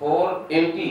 480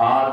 8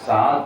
7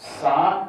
60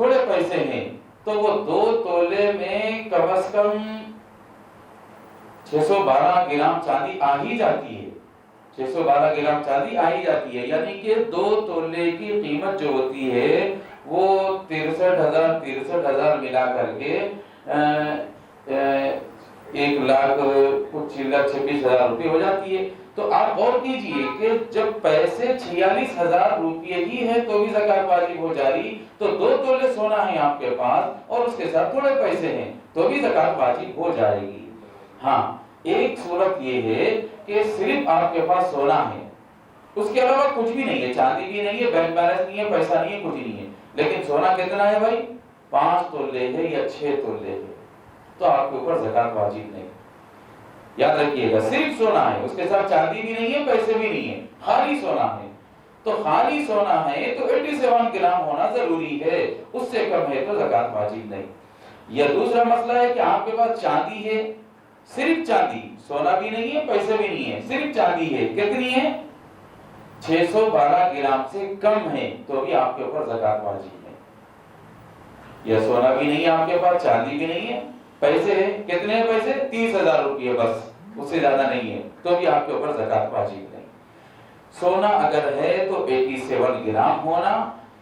تھوڑے پیسے ہیں تو وہ 2 تولے میں کم از کم 612 گرام چاندی آ ہی جاتی ہے، 612 گرام چاندی آ ہی جاتی ہے، یعنی کہ 2 تولے کی قیمت جو ہوتی ہے وہ 63,000 ملا کر کے 1,00,000 کچھ 26,000 روپے ہو جاتی ہے۔ تو آپ غور کیجئے کہ جب پیسے 46,000 روپے ہی ہیں تو بھی زکوٰۃ واجب ہو جا رہی، تو 2 تولے سونا ہے آپ کے پاس اور اس کے ساتھ تھوڑے پیسے ہیں تو بھی زکوٰۃ واجب ہو جائے گی۔ ہاں، ایک صورت یہ ہے کہ صرف آپ کے پاس سونا ہے، اس کے علاوہ کچھ بھی نہیں ہے، چاندی بھی نہیں ہے، بینک بیلنس نہیں ہے، پیسہ نہیں ہے، کچھ نہیں ہے، لیکن سونا کتنا ہے بھائی؟ 5 تولے ہے یا 6 تولے ہے، تو آپ کے اوپر زکوٰۃ واجب نہیں۔ یاد رکھیے گا، صرف سونا ہے، اس کے ساتھ چاندی بھی نہیں ہے، پیسے بھی نہیں ہے، خالی سونا ہے، تو خالی سونا ہے تو 87 گرام ہونا ضروری ہے، اس سے کم ہے تو زکوٰۃ واجب نہیں۔ یا دوسرا مسئلہ ہے کہ آپ کے پاس چاندی ہے، صرف چاندی، سونا بھی نہیں ہے، پیسے بھی نہیں ہے، صرف چاندی ہے، کتنی ہے؟ 612 گرام سے کم ہے تو بھی آپ کے اوپر زکوٰۃ واجب ہے۔ یا سونا بھی نہیں ہے آپ کے پاس، چاندی بھی نہیں ہے، پیسے ہیں، کتنے ہیں پیسے؟ 30,000 روپے بس، اس سے زیادہ نہیں ہے تو بھی آپ کے اوپر زکوٰۃ واجب نہیں۔ سونا اگر ہے تو 87 گرام ہونا،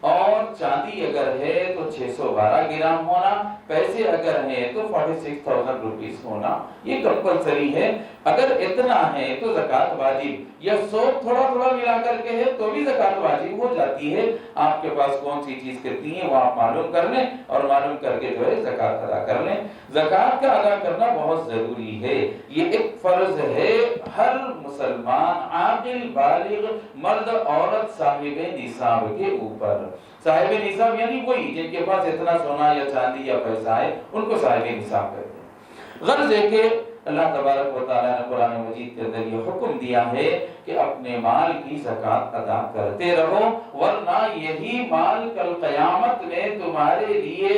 اور چاندی اگر ہے تو 612 گرام ہونا، پیسے اگر ہیں تو 46,000 روپیز ہونا، یہ کمپلسری ہے۔ اگر اتنا ہے تو زکوٰۃ واجب، یا 100 تھوڑا تھوڑا ملا کر کے ہے تو بھی زکوٰۃ واجب ہو جاتی ہے۔ آپ کے پاس کون سی چیز کتنی ہے وہ آپ معلوم کر لیں، اور معلوم کر کے جو ہے زکوٰۃ ادا کر لیں۔ زکوٰۃ کا ادا کرنا بہت ضروری ہے، یہ ایک فرض ہے ہر مسلمان عاقل بالغ مرد عورت صاحب نصاب کے اوپر۔ صاحب نصاب یعنی وہی جن کے پاس اتنا سونا یا چاندی یا پیسہ ہے، ان کو صاحب نصاب کہتے ہیں۔ غرض ہے کہ اللہ تبارک و تعالیٰ نے قرآن مجید کے اندر یہ حکم دیا ہے کہ اپنے مال کی زکوٰۃ ادا کرتے رہو، ورنہ یہی مال کل قیامت میں تمہارے لیے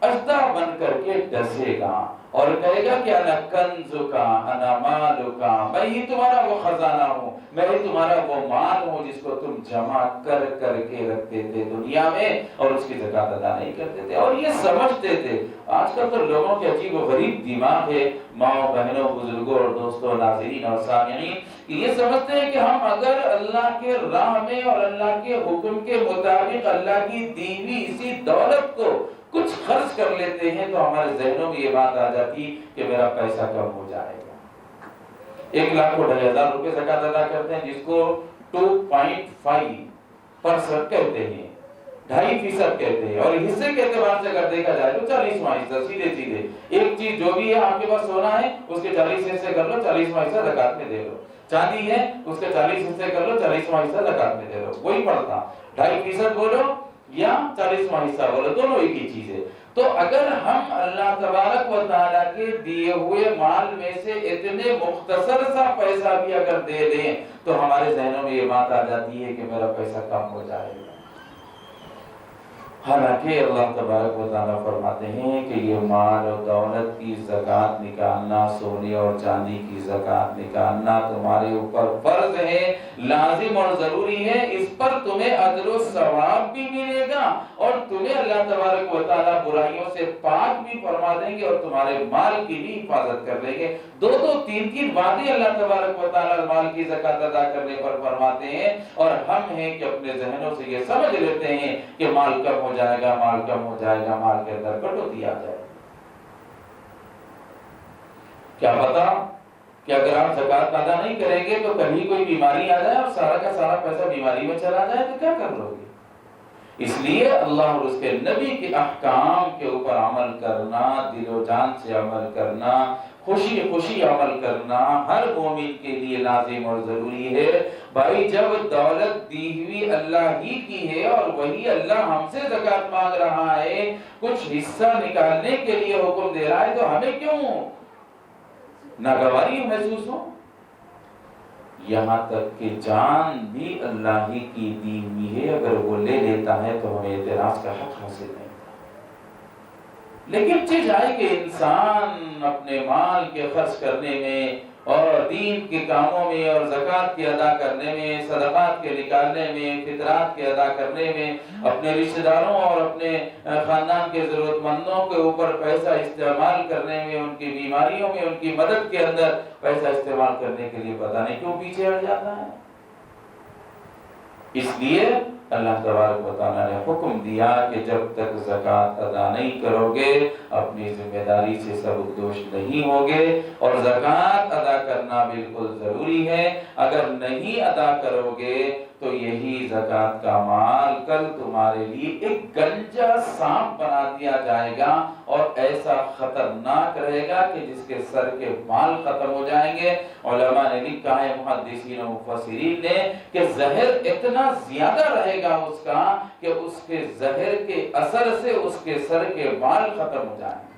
اژدھا بن کر کے ڈسے گا اور کہے گا کہ انا کنزکا انا مالکا، میں ہی تمہارا وہ خزانہ ہوں، میں ہی تمہارا وہ مال ہوں جس کو تم جمع کر کر کے رکھتے تھے دنیا میں اور اس کی زکوٰۃ ادا نہیں کرتے تھے اور یہ سمجھتے تھے۔ آج کل تو لوگوں کے عجیب و غریب دماغ ہے، ماؤں بہنوں بزرگوں اور دوستوں ناظرین اور سامعین، یہ سمجھتے ہیں کہ ہم اگر اللہ کے راہ میں اور اللہ کے حکم کے مطابق اللہ کی دی ہوئی اسی دولت کو کچھ خرچ کر لیتے ہیں تو ہمارے ذہنوں میں یہ بات آ جاتی کہ میرا پیسہ کم ہو جائے گا۔ 1,00,000 کو 2,500 روپے زکوٰۃ ادا کرتے ہیں، جس کو 2.5% کہتے ہیں، 2.5% کہتے ہیں، اور حصے کے اعتبار سے اگر دیکھا جائے تو 40واں حصہ سیدھے سیدھے ایک چیز جو بھی ہے آپ کے پاس سونا ہے اس کے 40 حصے کر لو، 40واں حصہ زکوٰۃ میں دے لو، چاندی ہے اس کے 40 حصے کر لو، 40واں حصہ زکوٰۃ میں دے لو، وہی پڑتا 2.5% بولو یا 40واں حصہ بولو، دونوں ایک ہی چیز ہے۔ تو اگر ہم اللہ تبارک و تعالیٰ کے دیے ہوئے مال میں سے اتنے مختصر سا پیسہ بھی اگر دے دیں تو ہمارے ذہنوں میں یہ بات آ جاتی ہے کہ میرا پیسہ کم ہو جائے گا۔ حالانکہ اللہ تبارک و تعالیٰ فرماتے ہیں کہ یہ مال و دولت کی زکوٰۃ نکالنا، سونے اور چاندی کی زکوٰۃ نکالنا تمہارے اوپر فرض ہے، لازم اور ضروری ہے، اس پر تمہیں اجر و ثواب بھی ملے گا اور تمہیں اللہ تبارک و تعالیٰ برائیوں سے پاک بھی فرما دیں گے اور تمہارے مال کی بھی حفاظت کر لیں گے۔ 2-3 باتیں اللہ تبارک و تعالیٰ مال کی زکوٰۃ ادا کرنے پر فرماتے ہیں، اور ہم ہیں کہ اپنے ذہنوں سے یہ سمجھ لیتے ہیں کہ مال کم ہو جائے گا، مال کم ہو جائے گا، مال کے اندر کٹوتی آ جائے گا۔ کیا پتا کہ اگر آپ زکوٰۃ ادا نہیں کریں گے تو کہیں کوئی بیماری آ جائے اور سارا کا سارا پیسہ بیماری میں چلا جائے تو کیا کر لو گے؟ اس لیے اللہ اور اس کے نبی کے احکام کے اوپر عمل کرنا، دل و جان سے عمل کرنا، خوشی خوشی عمل کرنا ہر مومن کے لیے لازم اور ضروری ہے۔ بھائی جب دولت دی ہوئی اللہ ہی کی ہے اور وہی اللہ ہم سے زکوٰۃ مانگ رہا ہے، کچھ حصہ نکالنے کے لیے حکم دے رہا ہے، تو ہمیں کیوں ناگواری محسوس ہو؟ یہاں تک کہ جان بھی اللہ ہی کی دی ہوئی ہے، اگر وہ لے لیتا ہے تو ہمیں اعتراض کا حق حاصل نہیں۔ لیکن چیز آئے کہ انسان اپنے مال کے خرچ کرنے میں اور دین کے کاموں میں اور زکوٰۃ کے ادا کرنے میں، صدقات کے نکالنے میں، فطرات کے ادا کرنے میں، اپنے رشتہ داروں اور اپنے خاندان کے ضرورت مندوں کے اوپر پیسہ استعمال کرنے میں، ان کی بیماریوں میں ان کی مدد کے اندر پیسہ استعمال کرنے کے لیے پتہ نہیں کیوں پیچھے ہٹ جاتا ہے۔ اس لیے اللہ تبارک و تعالیٰ نے حکم دیا کہ جب تک زکوٰۃ ادا نہیں کرو گے اپنی ذمہ داری سے سبکدوش نہیں ہوگے، اور زکوٰۃ ادا کرنا بالکل ضروری ہے۔ اگر نہیں ادا کرو گے تو یہی زکوٰۃ کا مال کل تمہارے لیے ایک گنجا سانپ بنا دیا جائے گا، اور ایسا خطرناک رہے گا کہ جس کے سر کے بال ختم ہو جائیں گے۔ علماء نے لکھا ہے، محدثین و مفسرین نے، کہ زہر اتنا زیادہ رہے گا اس کا کہ اس کے زہر کے اثر سے اس کے سر کے بال ختم ہو جائیں گے۔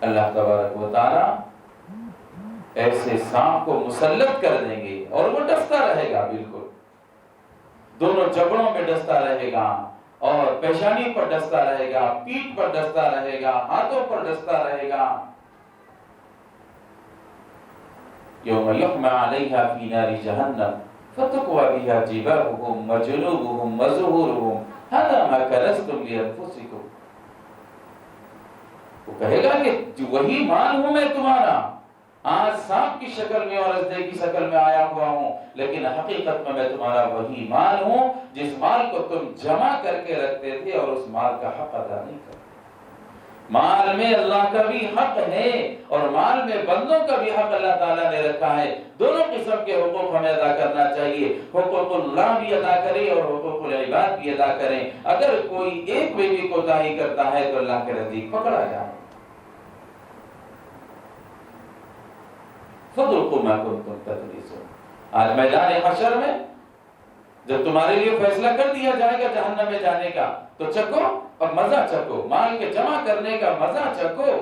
اللہ تبارک و تعالیٰ ایسے سانپ کو مسلط کر دیں گے اور وہ ڈستا رہے گا، بالکل دونوں جبڑوں میں ڈستا رہے گا، اور پیشانی پر ڈستا رہے گا، پیٹھ پر ڈستا رہے گا، ہاتھوں پر ڈستا رہے گا۔ یوم یحمى علیہا فی نار جہنم فتقوی بها جباہہم وجنوبہم وظہورہم ھذا ما کنزتم لانفسکم۔ وہ کہے گا کہ وہی مال ہوں میں تمہارا، آج سانپ کی شکل میں اور ازدے کی شکل میں آیا ہوا ہوں، لیکن حقیقت میں تمہارا وہی مال ہوں جس مال کو تم جمع کر کے رکھتے تھے اور اس مال کا حق ادا نہیں کرتے۔ مال میں اللہ کا بھی حق ہے اور مال میں بندوں کا بھی حق اللہ تعالیٰ نے رکھا ہے۔ دونوں قسم کے حقوق ہمیں ادا کرنا چاہیے، حقوق اللہ بھی ادا کریں اور حقوق العباد بھی ادا کریں۔ اگر کوئی ایک میں بھی کوتاہی کرتا ہے تو اللہ کے نزدیک پکڑا جائے۔ فَذُوقُوا مَا كُنتُمْ تَكْنِزُونَ۔ آج میدان حشر میں جب تمہارے لیے فیصلہ کر دیا جائے گا جہنم میں جانے کا تو چکو اور مزہ چکو، مال کے جمع کرنے کا مزہ چکو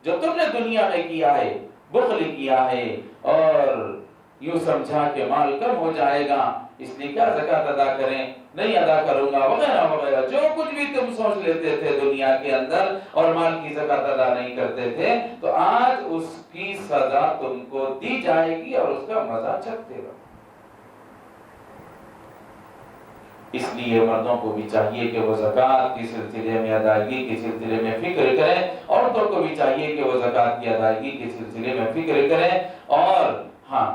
جو تم نے دنیا میں کیا ہے، بخل کیا ہے اور یوں سمجھا کہ مال کم ہو جائے گا اس لیے کیا زکوٰۃ ادا کریں، نہیں ادا کروں گا وغیرہ وغیرہ، جو کچھ بھی تم سوچ لیتے تھے دنیا کے اندر اور مال کی زکوٰۃ ادا نہیں کرتے تھے، تو آج اس کی سزا تم کو دی جائے گی اور اس کا مزہ چکھتے رہو۔ اس لیے مردوں کو بھی چاہیے کہ وہ زکوٰۃ کے سلسلے میں ادائیگی کے سلسلے میں فکر کریں، عورتوں کو بھی چاہیے کہ وہ زکوٰۃ کی ادائیگی کے سلسلے میں فکر کریں، اور ہاں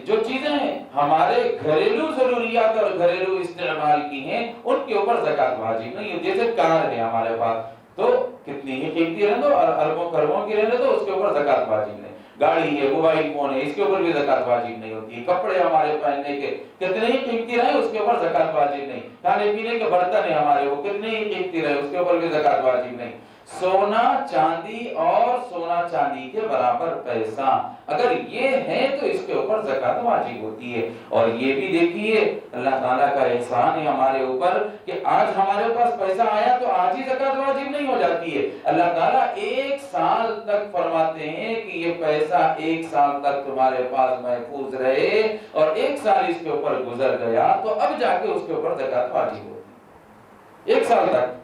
جو چیزیں ہمارے گھریلو ضروریات اور گھریلو استعمال کی ہیں ان کے اوپر زکوٰۃ واجب نہیں ہے۔ جیسے کار ہے ہمارے پاس تو کتنی ہی قیمتی رہنے دو اور اربوں کروڑوں کی رہنے دو، اس کے اوپر زکوٰۃ واجب نہیں۔ گاڑی ہے، موبائل فون ہے، اس کے اوپر بھی زکوٰۃ واجب نہیں ہوتی ہے۔ کپڑے ہمارے پہننے کے کتنے ہی قیمتی رہے اس کے اوپر زکوٰۃ واجب نہیں۔ کھانے پینے کے برتن ہیں ہمارے، وہ کتنے ہی قیمتی رہے اس کے اوپر بھی زکوٰۃ واجب نہیں۔ سونا چاندی اور سونا چاندی کے برابر پیسہ اگر یہ ہے تو اس کے اوپر زکوٰۃ واجب ہوتی ہے۔ اور یہ بھی دیکھیے اللہ تعالیٰ کا احسان ہے ہمارے اوپر کہ آج ہمارے پاس پیسہ آیا تو آج ہی زکوٰۃ واجب نہیں ہو جاتی ہے۔ اللہ تعالیٰ 1 سال تک فرماتے ہیں کہ یہ پیسہ 1 سال تک تمہارے پاس محفوظ رہے، اور 1 سال اس کے اوپر گزر گیا تو اب جا کے اس کے اوپر زکوٰۃ واجب ہوتی ہے۔ 1 سال تک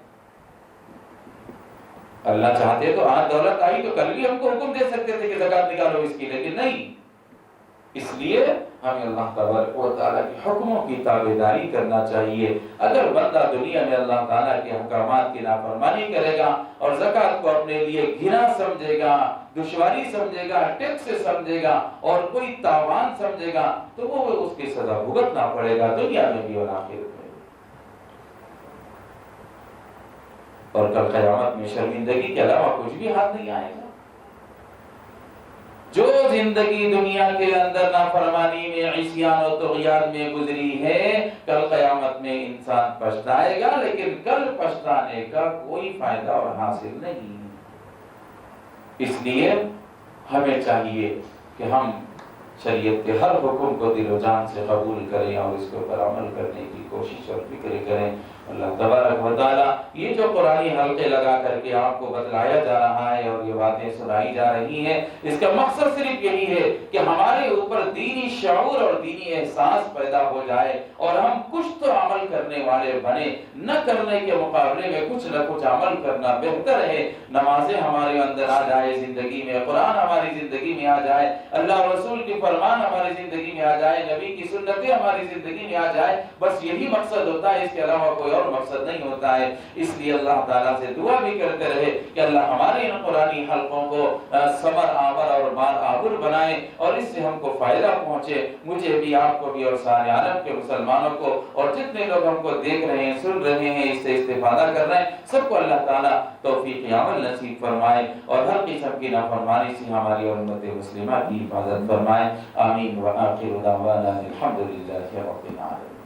اللہ چاہتے تو آج دولت آئی تو کل بھی ہم کو حکم دے سکتے تھے کہ زکوٰۃ نکالو اس کی، لیکن نہیں۔ اس لیے ہمیں اللہ تبارک و تعالیٰ کے حکموں کی تابعداری کرنا چاہیے۔ اگر بندہ دنیا میں اللہ تعالیٰ کے احکامات کی نافرمانی کرے گا اور زکوٰۃ کو اپنے لیے گھنا سمجھے گا، دشواری سمجھے گا، ٹیکس سمجھے گا اور کوئی تاوان سمجھے گا تو وہ اس کی سزا بھگتنا پڑے گا دنیا میں بھی اور آخرت میں۔ اور کل قیامت میں شرمندگی کے علاوہ کچھ بھی ہاتھ نہیں آئے گا۔ جو زندگی دنیا کے اندر نافرمانی میں، عصیان و طغیان میں گزری ہے، کل قیامت میں انسان پچھتائے گا، لیکن کل پچھتانے کا کوئی فائدہ اور حاصل نہیں۔ اس لیے ہمیں چاہیے کہ ہم شریعت کے ہر حکم کو دل و جان سے قبول کریں اور اس کے اوپر عمل کرنے کی کوشش اور فکر کریں۔ اللہ تبارک و تعالیٰ یہ جو قرآنی حلقے لگا کر کے آپ کو بتلایا جا رہا ہے اور یہ باتیں سنائی جا رہی ہیں، اس کا مقصد صرف یہی ہے کہ ہمارے اوپر دینی شعور اور دینی احساس پیدا ہو جائے اور ہم کچھ تو عمل کرنے والے بنے، نہ کرنے کے مقابلے میں کچھ نہ کچھ عمل کرنا بہتر ہے۔ نمازیں ہمارے اندر آ جائے زندگی میں، قرآن ہماری زندگی میں آ جائے، اللہ رسول کی فرمان ہماری زندگی میں آ جائے، نبی کی سنتیں ہماری زندگی میں آ جائے، بس یہی مقصد ہوتا ہے، اس کے علاوہ کوئی اور مقصد نہیں ہوتا ہے۔ اس لیے اللہ تعالیٰ سے دعا بھی کرتے رہے کہ اللہ ہمارے ان قرآنی حلقوں کو ثمر آور اور بار آور بنائے اور اس سے ہم کو فائدہ پہنچے، مجھے بھی، آپ کو بھی، اور سارے عالم کے مسلمانوں کو، اور جتنے لوگ ہم کو دیکھ رہے ہیں، سن رہے ہیں، اس سے استفادہ کر رہے ہیں، سب کو اللہ تعالیٰ توفیق عمل نصیب فرمائے اور ہر قسم کی نافرمانی سے ہماری اور امت مسلمہ کی حفاظت فرمائے۔ آمین۔ وآخر دعوانا الحمدللہ رب العالمین۔